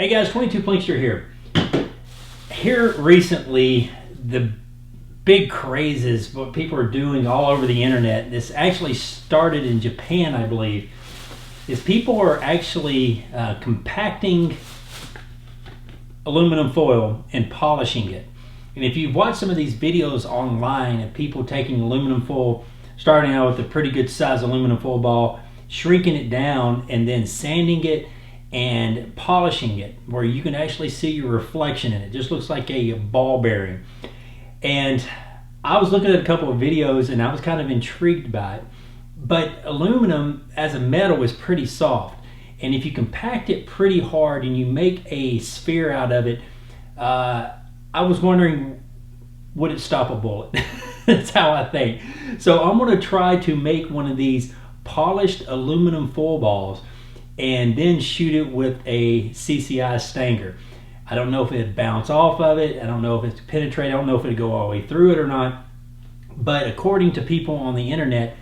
Hey guys, 22 Plankster here. Here recently, the big craze is what people are doing all over the internet. This actually started in Japan, I believe, is people are actually compacting aluminum foil and polishing it. And if you've watched some of these videos online of people taking aluminum foil, starting out with a pretty good size aluminum foil ball, shrinking it down and then sanding it and polishing it, where you can actually see your reflection in it. It just looks like a ball bearing. And I was looking at a couple of videos and I was kind of intrigued by it. But aluminum as a metal is pretty soft. And if you compact it pretty hard and you make a sphere out of it, I was wondering, would it stop a bullet? That's how I think. So I'm going to try to make one of these polished aluminum foil balls and then shoot it with a CCI stanger. I don't know if it'd bounce off of it. I don't know if it's penetrate. I don't know if it'd go all the way through it or not. But according to people on the internet,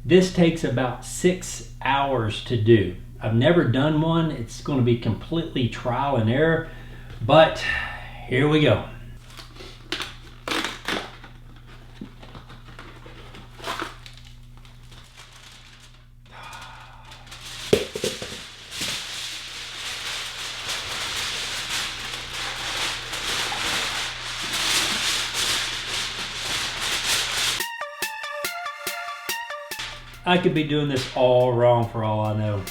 this takes about 6 hours to do. I've never done one. It's going to be completely trial and error. But here we go. I could be doing this all wrong for all I know.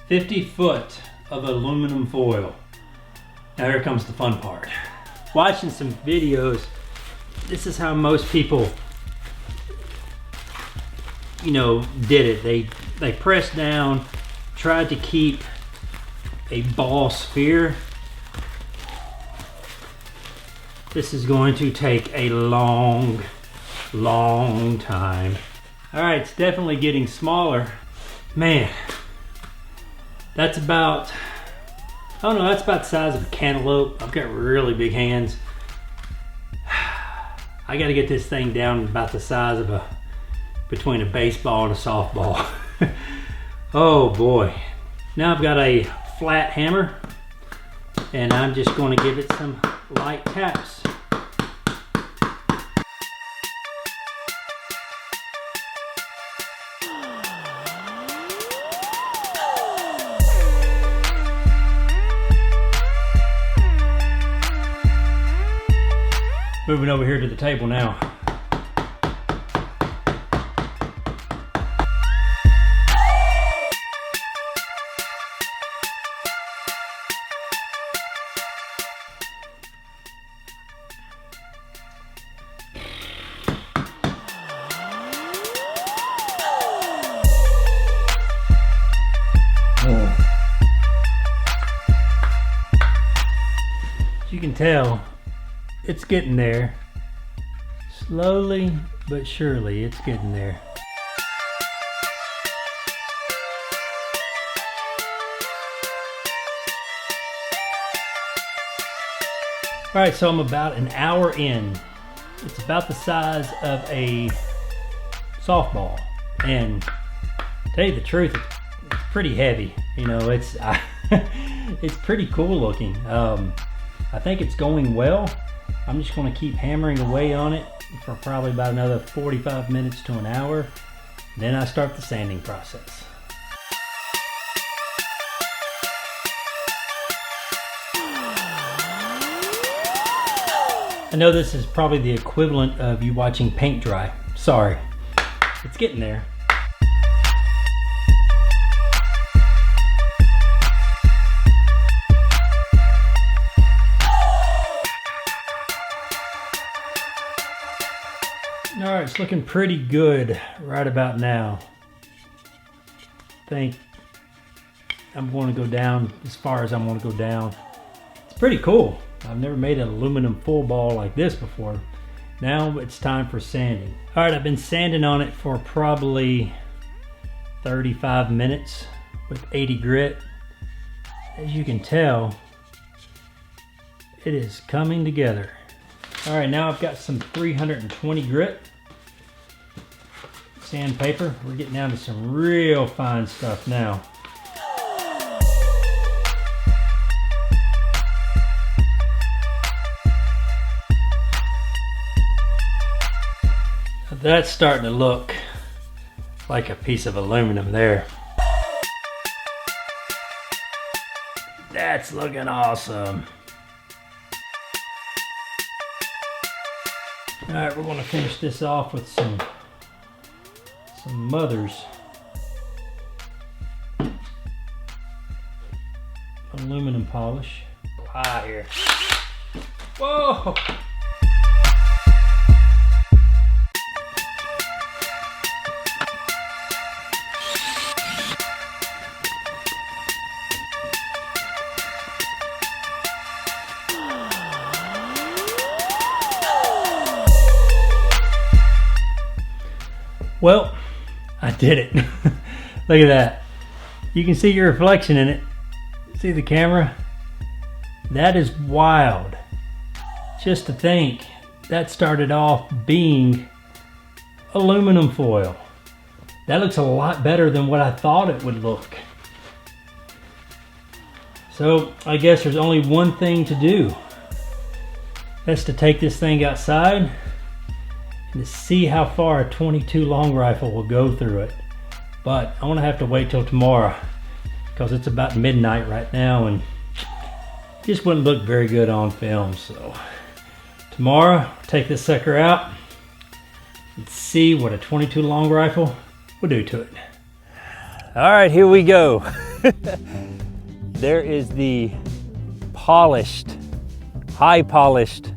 "50 foot of aluminum foil." Now here comes the fun part. Watching some videos, this is how most people, did it. They pressed down, tried to keep a ball sphere. This is going to take a long time. All right, it's definitely getting smaller. Man. That's about, that's about the size of a cantaloupe. I've got really big hands. I got to get this thing down about the size of between a baseball and a softball. Oh boy. Now I've got a flat hammer and I'm just going to give it some light taps. Moving over here to the table now. As you can tell, it's getting there. Slowly but surely, it's getting there. All right, so I'm about an hour in. It's about the size of a softball. And to tell you the truth, it's pretty heavy. It's it's pretty cool looking. I think it's going well. I'm just going to keep hammering away on it for probably about another 45 minutes to an hour. Then I start the sanding process. I know this is probably the equivalent of you watching paint dry. Sorry. It's getting there. All right, it's looking pretty good right about now. I think I'm going to go down as far as I want to go down. It's pretty cool. I've never made an aluminum foil ball like this before. Now it's time for sanding. All right, I've been sanding on it for probably 35 minutes with 80 grit. As you can tell, it is coming together. All right, now I've got some 320 grit sandpaper. We're getting down to some real fine stuff now. That's starting to look like a piece of aluminum there. That's looking awesome. All right, we're going to finish this off with some Mother's aluminum polish. Here. Whoa! Well, I did it. Look at that. You can see your reflection in it. See the camera? That is wild. Just to think, that started off being aluminum foil. That looks a lot better than what I thought it would look. So I guess there's only one thing to do. That's to take this thing outside and to see how far a .22 long rifle will go through it. But I'm gonna have to wait till tomorrow because it's about midnight right now and it just wouldn't look very good on film. So tomorrow, I'll take this sucker out and see what a .22 long rifle will do to it. All right, here we go. There is the polished, high polished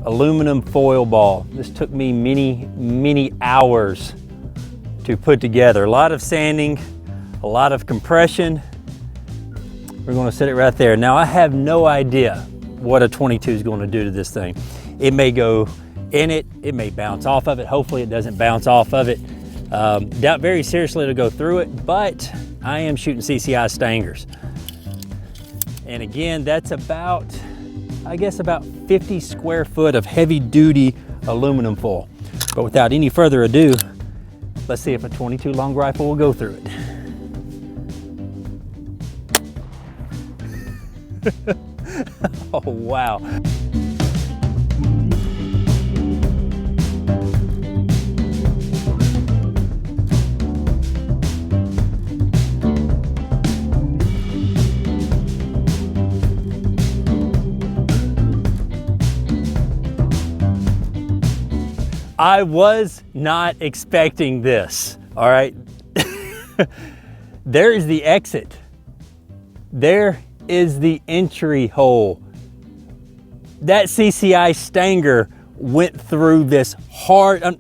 aluminum foil ball. This took me many hours to put together. A lot of sanding, a lot of compression. We're going to set it right there. Now I have no idea what a .22 is going to do to this thing. It may go in it, it may bounce off of it. Hopefully it doesn't bounce off of it. Doubt very seriously to go through it, but I am shooting CCI Stangers. And again, that's about, I guess about 50 square foot of heavy duty aluminum foil. But without any further ado, let's see if a .22 long rifle will go through it. Oh, wow. I was not expecting this, all right? There is the exit. There is the entry hole. That CCI Stanger went through this hard,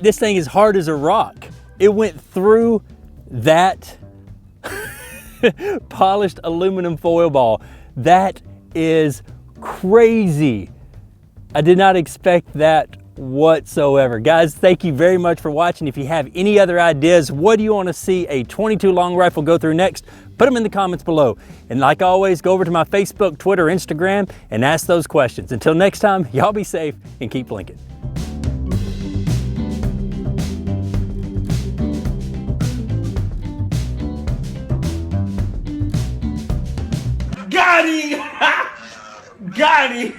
this thing is hard as a rock. It went through that polished aluminum foil ball. That is crazy. I did not expect that whatsoever. Guys, thank you very much for watching. If you have any other ideas, what do you want to see a .22 long rifle go through next? Put them in the comments below. And like always, go over to my Facebook, Twitter, Instagram, and ask those questions. Until next time, y'all be safe and keep blinking. Got him! Got him!